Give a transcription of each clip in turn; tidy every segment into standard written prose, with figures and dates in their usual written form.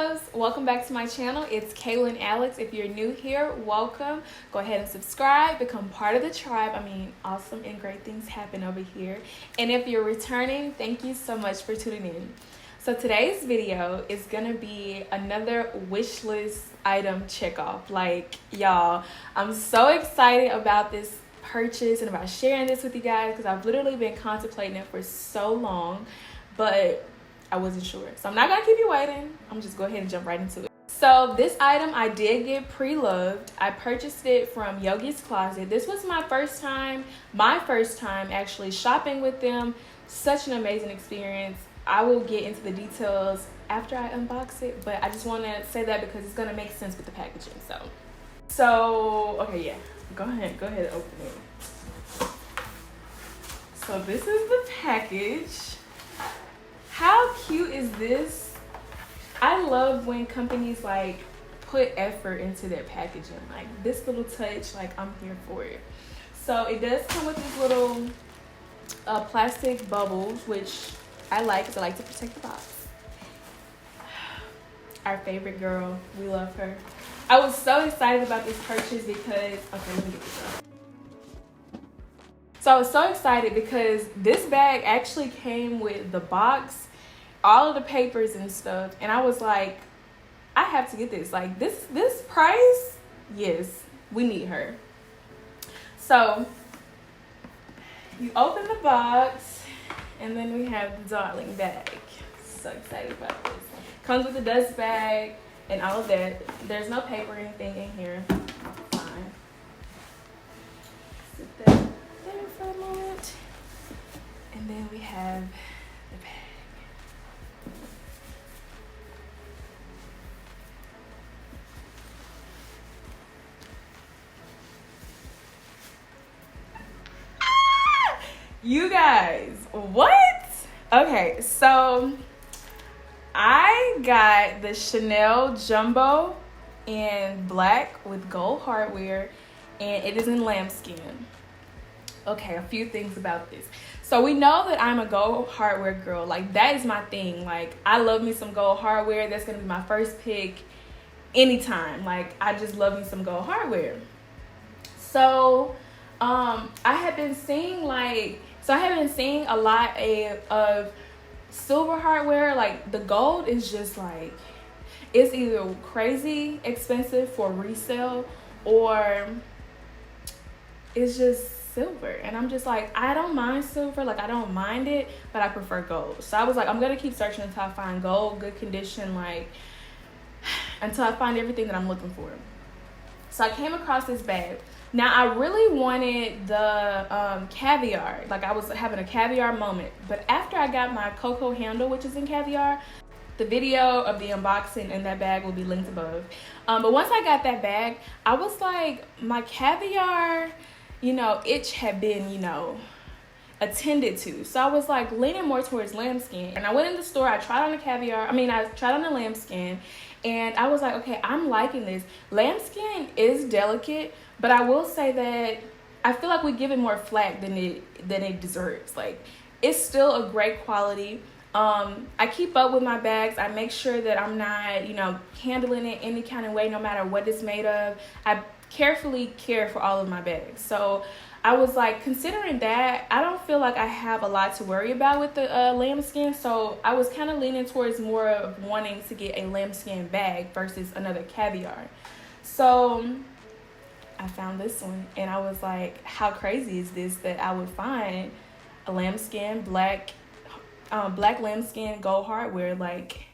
loves, welcome back to my channel. It's Kaylan Alex. If you're new here, welcome. Go ahead and subscribe, become part of the tribe. I mean, awesome and great things happen over here. And if you're returning, thank you so much for tuning in. So today's video is gonna be another wish list item checkoff. Like, y'all, I'm so excited about this purchase and about sharing this with you guys because I've literally been contemplating it for so long, but I wasn't sure. So I'm not gonna keep you waiting. I'm just go ahead and jump right into it. So this item I did get pre-loved. I purchased it from Yogi's Closet. This was my first time actually shopping with them. Such an amazing experience. I will get into the details after I unbox it, but I just want to say that because it's gonna make sense with the packaging. So okay, yeah. Go ahead and open it. So this is the package. How cute is this? I love when companies like put effort into their packaging. Like this little touch, like I'm here for it. So it does come with these little plastic bubbles, which I like because I like to protect the box. Our favorite girl, we love her. I was so excited about this purchase because, okay, let me get this out. So I was so excited because this bag actually came with the box, all of the papers and stuff, and I was like, I have to get this. Like this price, yes, we need her. So you open the box, and then we have the darling bag. So excited about this. Comes with a dust bag and all of that. There's no paper or anything in here. Fine. Sit that there for a moment, and then we have the bag. You guys, what? Okay, so I got the Chanel Jumbo in black with gold hardware, and it is in lambskin. Okay, a few things about this. So we know that I'm a gold hardware girl. Like, that is my thing. Like, I love me some gold hardware. That's gonna be my first pick anytime. Like, I just love me some gold hardware. So I have been seeing a lot of silver hardware. Like the gold is just like, it's either crazy expensive for resale or it's just silver. And I'm just like, I don't mind silver. Like I don't mind it, but I prefer gold. So I was like, I'm going to keep searching until I find gold, good condition, like until I find everything that I'm looking for. So I came across this bag. Now, I really wanted the caviar. Like, I was having a caviar moment. But after I got my cocoa handle, which is in caviar, the video of the unboxing and that bag will be linked above. But once I got that bag, I was like, my caviar, itch had been, attended to. So I was like leaning more towards lambskin. And I went in the store, I tried on the lambskin. And I was like, okay, I'm liking this. Lambskin is delicate, but I will say that I feel like we give it more flack than it deserves. Like, it's still a great quality. I keep up with my bags. I make sure that I'm not, handling it any kind of way, no matter what it's made of. I carefully care for all of my bags. So I was like, considering that, I don't feel like I have a lot to worry about with the lambskin. So I was kind of leaning towards more of wanting to get a lambskin bag versus another caviar. So I found this one and I was like, how crazy is this that I would find a lambskin, black lambskin, gold hardware? Like,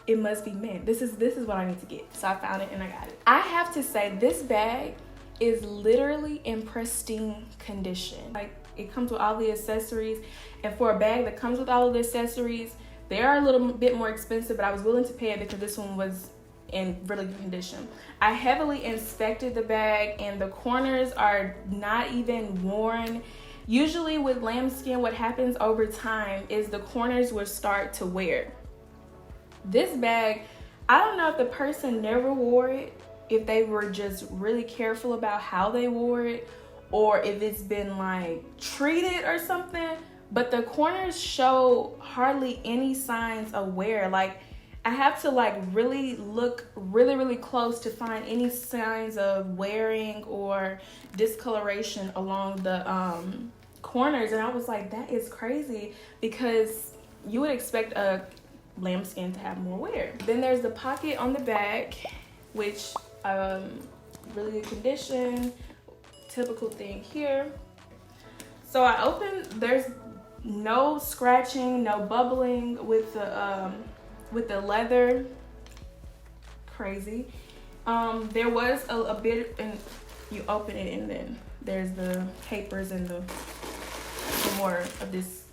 it must be meant. This is what I need to get. So I found it and I got it. I have to say, this bag is literally in pristine condition. Like, it comes with all the accessories, and for a bag that comes with all of the accessories, they are a little bit more expensive, but I was willing to pay it because this one was in really good condition. I heavily inspected the bag and the corners are not even worn. Usually with lambskin, what happens over time is the corners will start to wear. This bag, I don't know if the person never wore it, if they were just really careful about how they wore it, or if it's been like treated or something, but the corners show hardly any signs of wear. Like, I have to like really look really close to find any signs of wearing or discoloration along the corners. And I was like, that is crazy, because you would expect a lambskin to have more wear. Then there's the pocket on the back, which really good condition, typical thing here. So I opened, there's no scratching, no bubbling with the leather. Crazy. There was a bit, and you open it and then there's the papers and the more of this,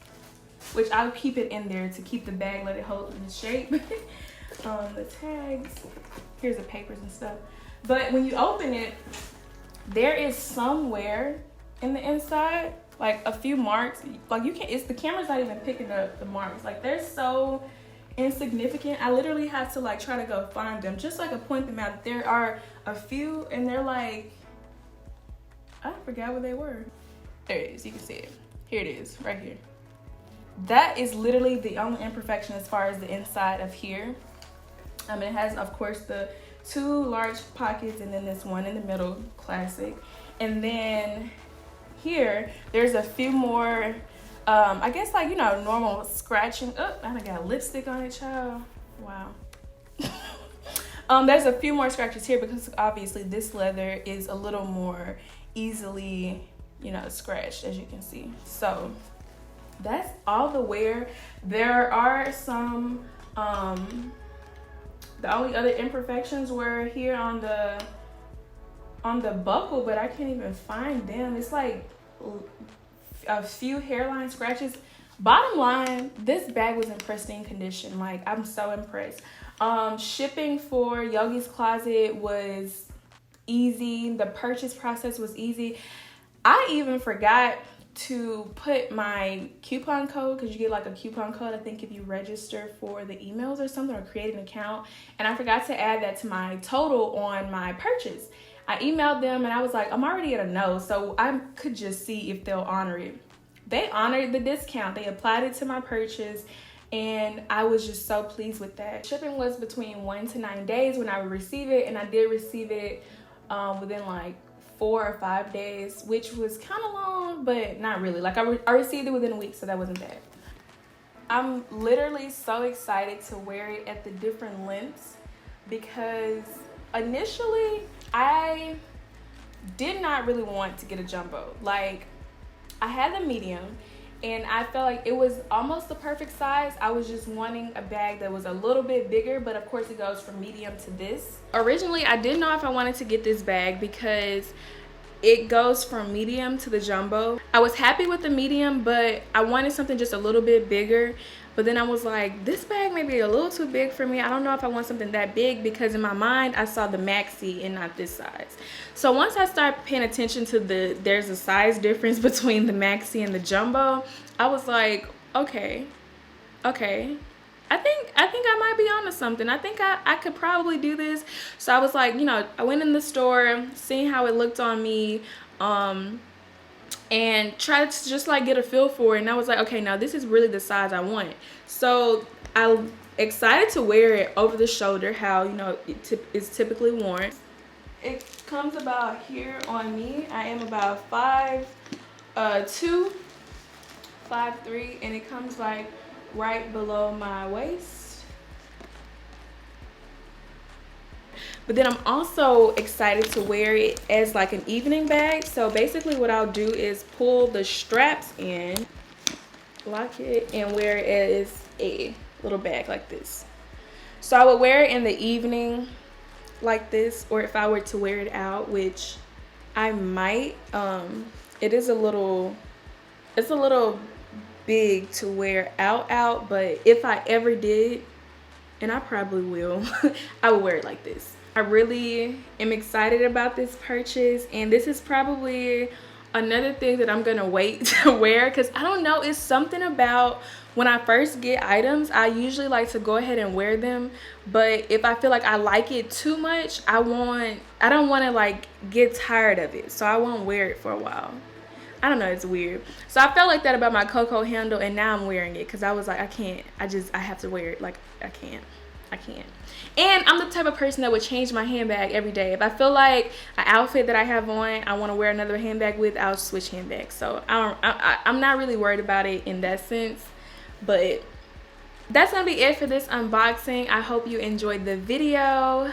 which I'll keep it in there to keep the bag, let it hold its shape. The tags, here's the papers and stuff. But when you open it, there is some wear in the inside, like a few marks. Like you can't, the camera's not even picking up the marks. Like they're so insignificant. I literally have to like try to go find them just so I can point them out. There are a few and they're like, I forgot what they were. There it is, you can see it. Here it is, right here. That is literally the only imperfection as far as the inside of here. It has, of course, the 2 large pockets and then this one in the middle, classic. And then here, there's a few more, I guess like, you know, normal scratching. Oh, I got lipstick on it, child. Wow. There's a few more scratches here because obviously this leather is a little more easily, you know, scratched, as you can see. So that's all the wear. There are some, the only other imperfections were here on the buckle, but I can't even find them. It's like a few hairline scratches. Bottom line, this bag was in pristine condition. Like, I'm so impressed. Shipping for Yogi's Closet was easy. The purchase process was easy. I even forgot to put my coupon code, because you get like a coupon code, I think, if you register for the emails or something or create an account. And I forgot to add that to my total on my purchase. I emailed them and I was like, I'm already at a no, so I could just see if they'll honor it. They honored the discount. They applied it to my purchase, and I was just so pleased with that. Shipping was between 1 to 9 days when I would receive it, and I did receive it within like 4 or 5 days, which was kind of long, but not really. Like I received it within a week, so that wasn't bad. I'm literally so excited to wear it at the different lengths, because initially I did not really want to get a jumbo. Like, I had the medium and I felt like it was almost the perfect size. I was just wanting a bag that was a little bit bigger, but of course it goes from medium to this. Originally, I didn't know if I wanted to get this bag because it goes from medium to the jumbo. I was happy with the medium, but I wanted something just a little bit bigger. But then I was like, this bag may be a little too big for me. I don't know if I want something that big, because in my mind, I saw the maxi and not this size. So once I started paying attention to there's a size difference between the maxi and the jumbo, I was like, okay. I think I might be onto something. I think I could probably do this. So I was like, you know, I went in the store, seeing how it looked on me, and tried to just like get a feel for it. And I was like, okay, now this is really the size I want. So I'm excited to wear it over the shoulder, how, you know, it's typically worn. It comes about here on me. I am about 5'2", 5'3", and it comes like right below my waist. But then I'm also excited to wear it as like an evening bag. So basically what I'll do is pull the straps in, lock it, and wear it as a little bag like this. So I would wear it in the evening like this, or if I were to wear it out, which I might, it's a little big to wear out, but if I ever did, and I probably will, I would wear it like this. I really am excited about this purchase, and this is probably another thing that I'm gonna wait to wear, because I don't know, it's something about when I first get items, I usually like to go ahead and wear them, but if I feel like I like it too much, I don't want to like get tired of it, so I won't wear it for a while. I don't know, it's weird. So I felt like that about my Coco handle, and now I'm wearing it because I was like, I have to wear it. Like, I can't. I can't. And I'm the type of person that would change my handbag every day. If I feel like an outfit that I have on, I want to wear another handbag with, I'll switch handbags. So I'm not really worried about it in that sense. But that's gonna be it for this unboxing. I hope you enjoyed the video.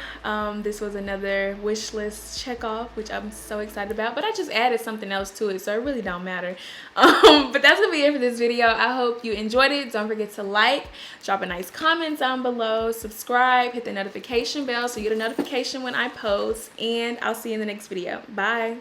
This was another wish list check off, which I'm so excited about, but I just added something else to it, so it really don't matter. But that's gonna be it for this video. I hope you enjoyed it. Don't forget to like, drop a nice comment down below, subscribe, hit the notification bell so you get a notification when I post, and I'll see you in the next video. Bye.